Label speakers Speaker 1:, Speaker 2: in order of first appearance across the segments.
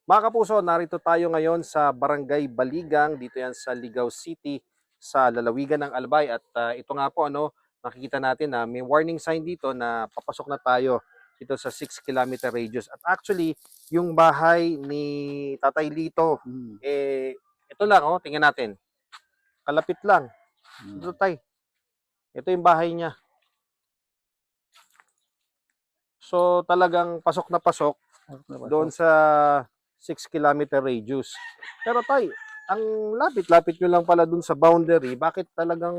Speaker 1: Mga kapuso, narito tayo ngayon sa Barangay Baligang, dito yan sa Ligao City, sa lalawigan ng Albay. At ito nga po, nakikita natin na may warning sign dito na papasok na tayo dito sa 6 kilometer radius. At actually, yung bahay ni Tatay Lito, ito lang, tingnan natin. Kalapit lang. Ito, Tay. Ito yung bahay niya. So, talagang pasok na pasok doon sa 6 kilometer radius. Pero Tay, ang lapit-lapit nyo lang pala dun sa boundary, bakit talagang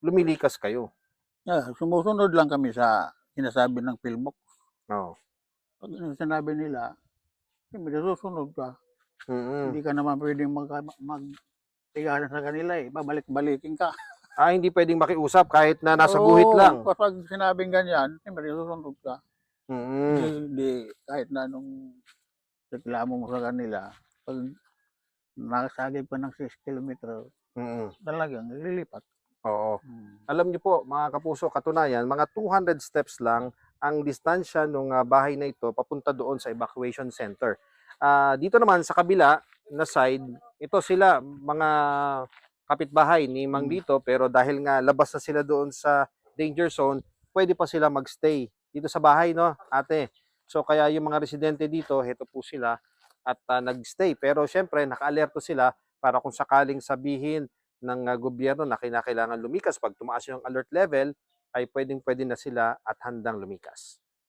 Speaker 1: lumilikas kayo?
Speaker 2: Sumusunod lang kami sa sinasabi ng Philbox.
Speaker 1: Oo.
Speaker 2: Pag sinabi nila, siyempre susunod ka.
Speaker 1: Mm-mm.
Speaker 2: Hindi ka naman pwedeng magtigasan sa kanila babalik-balikin ka.
Speaker 1: Hindi pwedeng makiusap kahit na nasa guhit lang.
Speaker 2: Kapag sinabing ganyan, siyempre susunod ka.
Speaker 1: Mm-mm.
Speaker 2: Hindi, kahit na anong reklamo mo sa kanila, pag nakasagip ka ng 6 kilometer, talagang lilipat.
Speaker 1: Oo. Alam niyo po, mga kapuso, katunayan, mga 200 steps lang ang distansya ng bahay na ito papunta doon sa evacuation center. Dito naman sa kabila na side, ito sila, mga kapitbahay ni Mang Lito, pero dahil nga labas na sila doon sa danger zone, pwede pa sila magstay dito sa bahay, no, ate? So kaya yung mga residente dito, heto po sila at nagstay. Pero syempre, naka-alerto sila para kung sakaling sabihin ng gobyerno na kinakailangan lumikas pag tumaas yung alert level, ay pwedeng-pwede na sila at handang lumikas.